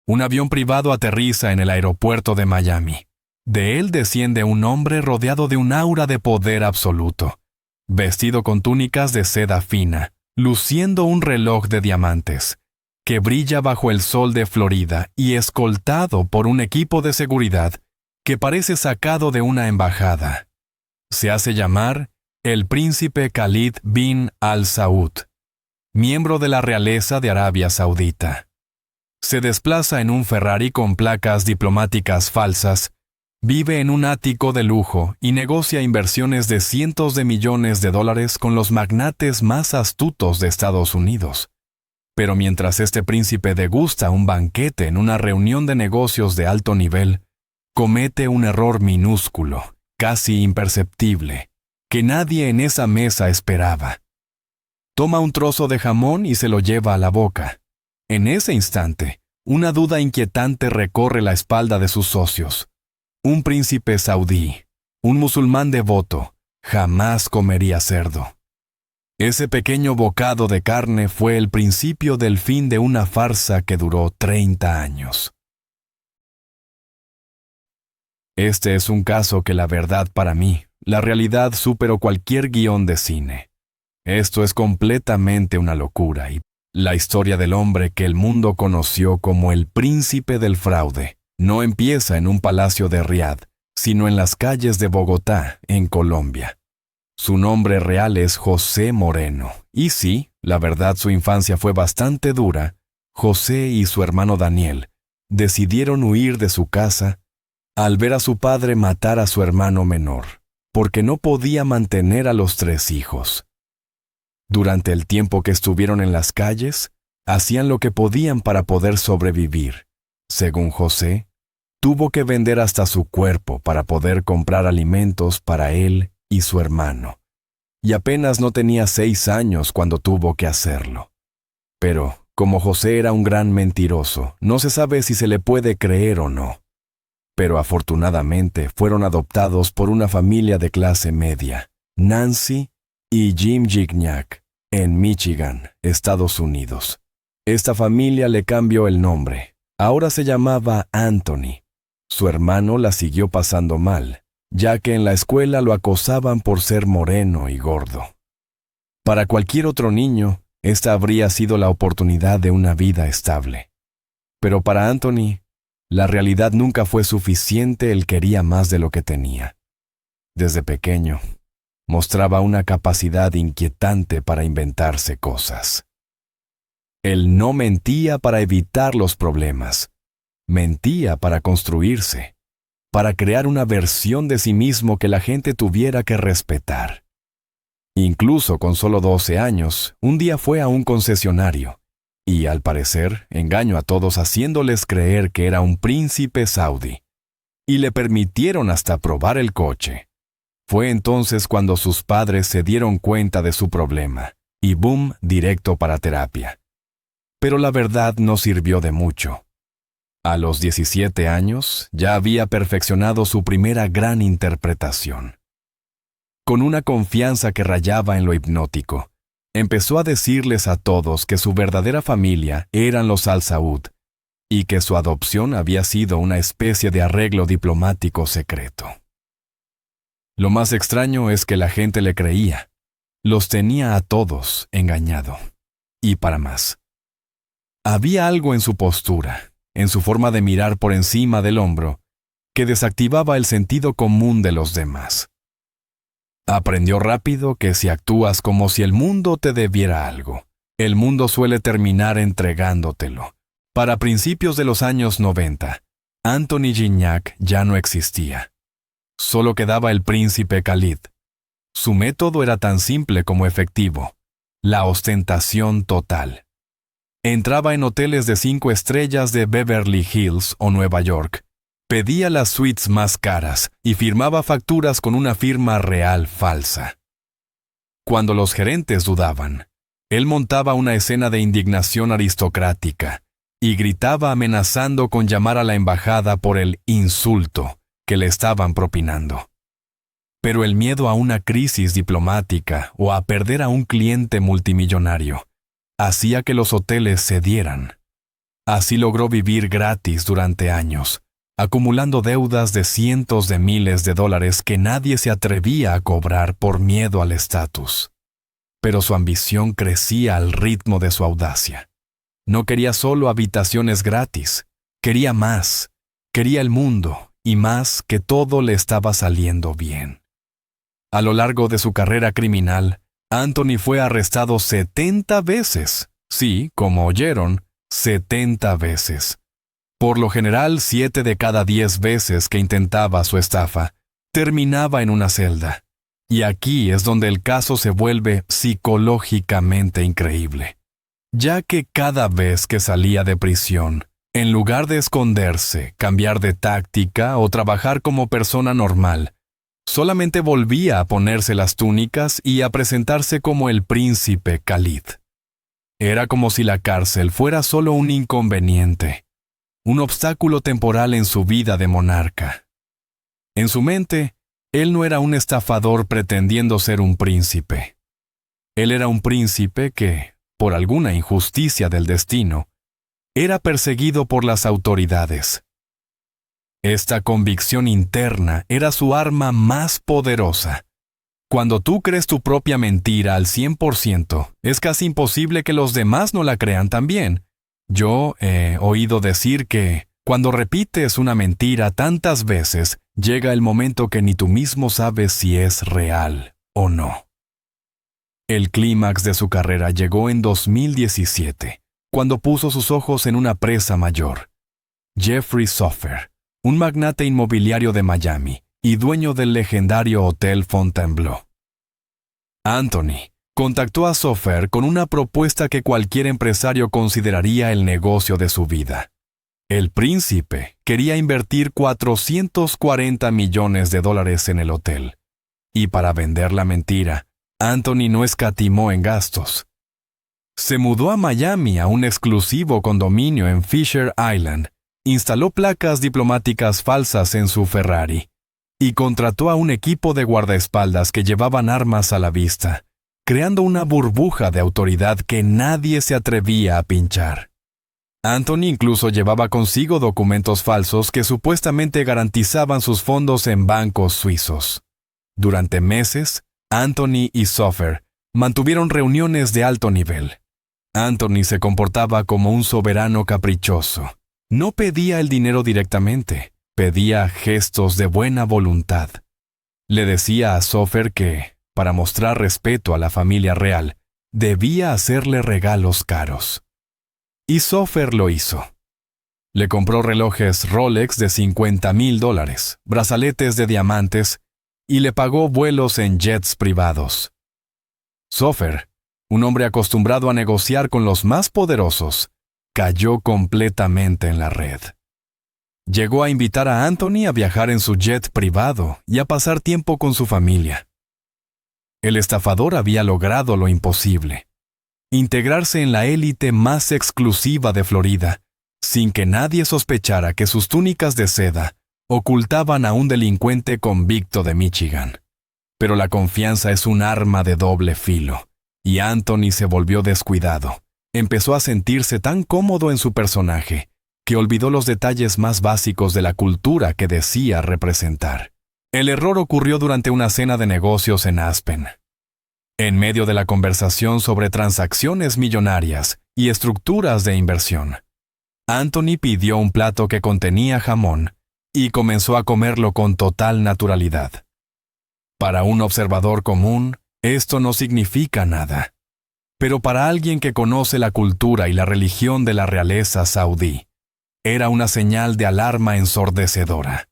Un avión privado aterriza en el aeropuerto de Miami. De él desciende un hombre rodeado de un aura de poder absoluto, vestido con túnicas de seda fina, luciendo un reloj de diamantes, que brilla bajo el sol de Florida y escoltado por un equipo de seguridad que parece sacado de una embajada. Se hace llamar el príncipe Khalid bin Al Saud, miembro de la realeza de Arabia Saudita. Se desplaza en un Ferrari con placas diplomáticas falsas, vive en un ático de lujo y negocia inversiones de cientos de millones de dólares con los magnates más astutos de Estados Unidos. Pero mientras este príncipe degusta un banquete en una reunión de negocios de alto nivel, comete un error minúsculo, casi imperceptible, que nadie en esa mesa esperaba. Toma un trozo de jamón y se lo lleva a la boca. En ese instante, una duda inquietante recorre la espalda de sus socios. Un príncipe saudí, un musulmán devoto, jamás comería cerdo. Ese pequeño bocado de carne fue el principio del fin de una farsa que duró 30 años. Este es un caso que la verdad para mí, la realidad superó cualquier guión de cine. Esto es completamente una locura y la historia del hombre que el mundo conoció como el príncipe del fraude no empieza en un palacio de Riad, sino en las calles de Bogotá, en Colombia. Su nombre real es José Moreno, y sí, la verdad su infancia fue bastante dura. José y su hermano Daniel decidieron huir de su casa al ver a su padre matar a su hermano menor, porque no podía mantener a los 3 hijos. Durante el tiempo que estuvieron en las calles, hacían lo que podían para poder sobrevivir. Según José, tuvo que vender hasta su cuerpo para poder comprar alimentos para él y su hermano, y apenas no tenía 6 años cuando tuvo que hacerlo. Pero, como José era un gran mentiroso, no se sabe si se le puede creer o no. Pero afortunadamente fueron adoptados por una familia de clase media, Nancy y Jim Gignac, en Michigan, Estados Unidos. Esta familia le cambió el nombre. Ahora se llamaba Anthony. Su hermano la siguió pasando mal, ya que en la escuela lo acosaban por ser moreno y gordo. Para cualquier otro niño, esta habría sido la oportunidad de una vida estable. Pero para Anthony, la realidad nunca fue suficiente, él quería más de lo que tenía. Desde pequeño, mostraba una capacidad inquietante para inventarse cosas. Él no mentía para evitar los problemas, mentía para construirse, para crear una versión de sí mismo que la gente tuviera que respetar. Incluso con solo 12 años, un día fue a un concesionario, y al parecer engañó a todos haciéndoles creer que era un príncipe saudí, y le permitieron hasta probar el coche. Fue entonces cuando sus padres se dieron cuenta de su problema, y boom, directo para terapia. Pero la verdad no sirvió de mucho. A los 17 años ya había perfeccionado su primera gran interpretación. Con una confianza que rayaba en lo hipnótico, empezó a decirles a todos que su verdadera familia eran los Al Saud y que su adopción había sido una especie de arreglo diplomático secreto. Lo más extraño es que la gente le creía. Los tenía a todos engañado. Y para más. Había algo en su postura, en su forma de mirar por encima del hombro, que desactivaba el sentido común de los demás. Aprendió rápido que si actúas como si el mundo te debiera algo, el mundo suele terminar entregándotelo. Para principios de los años 90, Anthony Gignac ya no existía. Solo quedaba el príncipe Khalid. Su método era tan simple como efectivo: la ostentación total. Entraba en hoteles de 5 estrellas de Beverly Hills o Nueva York, pedía las suites más caras y firmaba facturas con una firma real falsa. Cuando los gerentes dudaban, él montaba una escena de indignación aristocrática y gritaba amenazando con llamar a la embajada por el insulto que le estaban propinando. Pero el miedo a una crisis diplomática o a perder a un cliente multimillonario hacía que los hoteles cedieran. Así logró vivir gratis durante años, acumulando deudas de cientos de miles de dólares que nadie se atrevía a cobrar por miedo al estatus. Pero su ambición crecía al ritmo de su audacia. No quería solo habitaciones gratis, quería más, quería el mundo, y más que todo le estaba saliendo bien. A lo largo de su carrera criminal, Anthony fue arrestado 70 veces. Sí, como oyeron, 70 veces. Por lo general, 7 de cada 10 veces que intentaba su estafa, terminaba en una celda. Y aquí es donde el caso se vuelve psicológicamente increíble, ya que cada vez que salía de prisión, en lugar de esconderse, cambiar de táctica o trabajar como persona normal, solamente volvía a ponerse las túnicas y a presentarse como el príncipe Khalid. Era como si la cárcel fuera solo un inconveniente, un obstáculo temporal en su vida de monarca. En su mente, él no era un estafador pretendiendo ser un príncipe. Él era un príncipe que, por alguna injusticia del destino, era perseguido por las autoridades. Esta convicción interna era su arma más poderosa. Cuando tú crees tu propia mentira al 100%, es casi imposible que los demás no la crean también. Yo he oído decir que, cuando repites una mentira tantas veces, llega el momento que ni tú mismo sabes si es real o no. El clímax de su carrera llegó en 2017, cuando puso sus ojos en una presa mayor. Jeffrey Soffer, un magnate inmobiliario de Miami y dueño del legendario Hotel Fontainebleau. Anthony contactó a Soffer con una propuesta que cualquier empresario consideraría el negocio de su vida. El príncipe quería invertir $440 millones en el hotel. Y para vender la mentira, Anthony no escatimó en gastos. Se mudó a Miami a un exclusivo condominio en Fisher Island, instaló placas diplomáticas falsas en su Ferrari y contrató a un equipo de guardaespaldas que llevaban armas a la vista, creando una burbuja de autoridad que nadie se atrevía a pinchar. Anthony incluso llevaba consigo documentos falsos que supuestamente garantizaban sus fondos en bancos suizos. Durante meses, Anthony y Soffer mantuvieron reuniones de alto nivel. Anthony se comportaba como un soberano caprichoso. No pedía el dinero directamente, pedía gestos de buena voluntad. Le decía a Soffer que, para mostrar respeto a la familia real, debía hacerle regalos caros. Y Soffer lo hizo. Le compró relojes Rolex de $50,000, brazaletes de diamantes y le pagó vuelos en jets privados. Soffer, un hombre acostumbrado a negociar con los más poderosos, cayó completamente en la red. Llegó a invitar a Anthony a viajar en su jet privado y a pasar tiempo con su familia. El estafador había logrado lo imposible: integrarse en la élite más exclusiva de Florida, sin que nadie sospechara que sus túnicas de seda ocultaban a un delincuente convicto de Michigan. Pero la confianza es un arma de doble filo, y Anthony se volvió descuidado. Empezó a sentirse tan cómodo en su personaje que olvidó los detalles más básicos de la cultura que decía representar. El error ocurrió durante una cena de negocios en Aspen. En medio de la conversación sobre transacciones millonarias y estructuras de inversión, Anthony pidió un plato que contenía jamón y comenzó a comerlo con total naturalidad. Para un observador común, esto no significa nada. Pero para alguien que conoce la cultura y la religión de la realeza saudí, era una señal de alarma ensordecedora.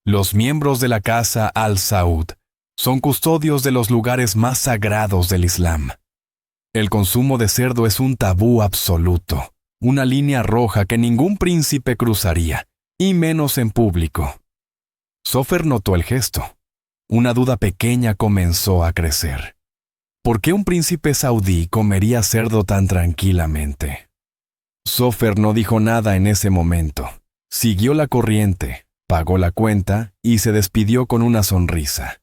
Los miembros de la casa Al Saud son custodios de los lugares más sagrados del Islam. El consumo de cerdo es un tabú absoluto, una línea roja que ningún príncipe cruzaría, y menos en público. Soffer notó el gesto. Una duda pequeña comenzó a crecer. ¿Por qué un príncipe saudí comería cerdo tan tranquilamente? Soffer no dijo nada en ese momento. Siguió la corriente, pagó la cuenta y se despidió con una sonrisa.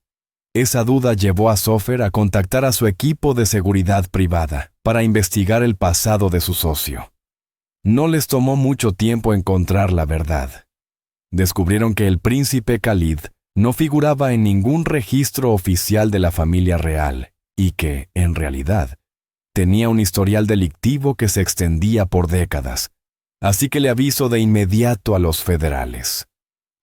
Esa duda llevó a Soffer a contactar a su equipo de seguridad privada para investigar el pasado de su socio. No les tomó mucho tiempo encontrar la verdad. Descubrieron que el príncipe Khalid no figuraba en ningún registro oficial de la familia real y que, en realidad, tenía un historial delictivo que se extendía por décadas, así que le avisó de inmediato a los federales.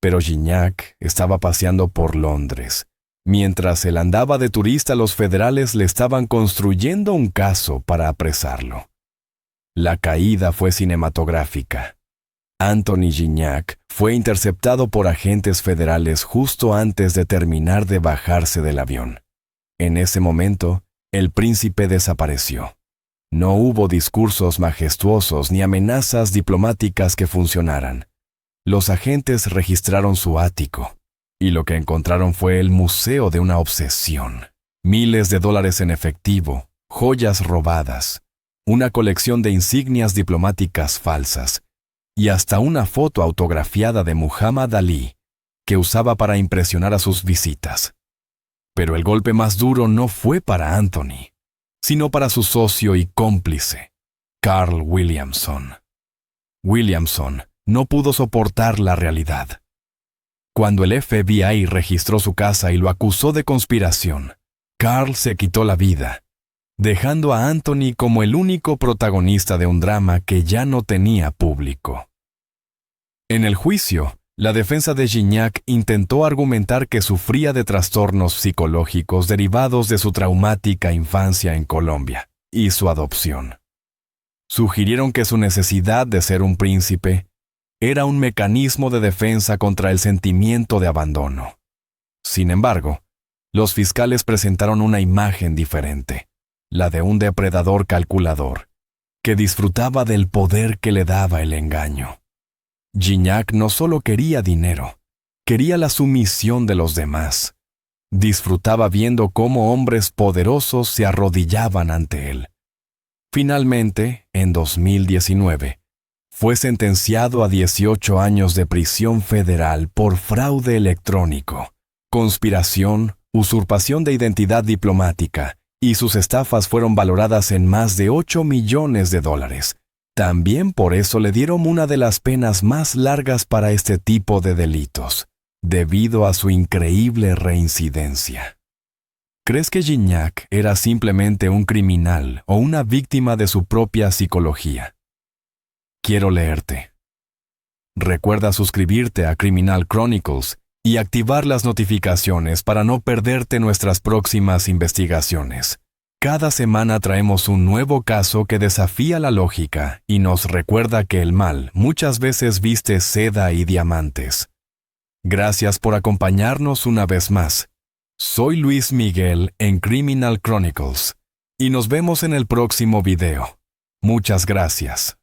Pero Gignac estaba paseando por Londres. Mientras él andaba de turista, los federales le estaban construyendo un caso para apresarlo. La caída fue cinematográfica. Anthony Gignac fue interceptado por agentes federales justo antes de terminar de bajarse del avión. En ese momento, el príncipe desapareció. No hubo discursos majestuosos ni amenazas diplomáticas que funcionaran. Los agentes registraron su ático, y lo que encontraron fue el museo de una obsesión. Miles de dólares en efectivo, joyas robadas, una colección de insignias diplomáticas falsas, y hasta una foto autografiada de Muhammad Ali, que usaba para impresionar a sus visitas. Pero el golpe más duro no fue para Anthony, sino para su socio y cómplice, Carl Williamson. Williamson no pudo soportar la realidad. Cuando el FBI registró su casa y lo acusó de conspiración, Carl se quitó la vida, dejando a Anthony como el único protagonista de un drama que ya no tenía público. En el juicio, la defensa de Gignac intentó argumentar que sufría de trastornos psicológicos derivados de su traumática infancia en Colombia y su adopción. Sugirieron que su necesidad de ser un príncipe era un mecanismo de defensa contra el sentimiento de abandono. Sin embargo, los fiscales presentaron una imagen diferente, la de un depredador calculador, que disfrutaba del poder que le daba el engaño. Gignac no solo quería dinero, quería la sumisión de los demás. Disfrutaba viendo cómo hombres poderosos se arrodillaban ante él. Finalmente, en 2019, fue sentenciado a 18 años de prisión federal por fraude electrónico, conspiración, usurpación de identidad diplomática, y sus estafas fueron valoradas en más de $8 millones. También por eso le dieron una de las penas más largas para este tipo de delitos, debido a su increíble reincidencia. ¿Crees que Gignac era simplemente un criminal o una víctima de su propia psicología? Quiero leerte. Recuerda suscribirte a Criminal Chronicles y activar las notificaciones para no perderte nuestras próximas investigaciones. Cada semana traemos un nuevo caso que desafía la lógica y nos recuerda que el mal muchas veces viste seda y diamantes. Gracias por acompañarnos una vez más. Soy Luis Miguel en Criminal Chronicles y nos vemos en el próximo video. Muchas gracias.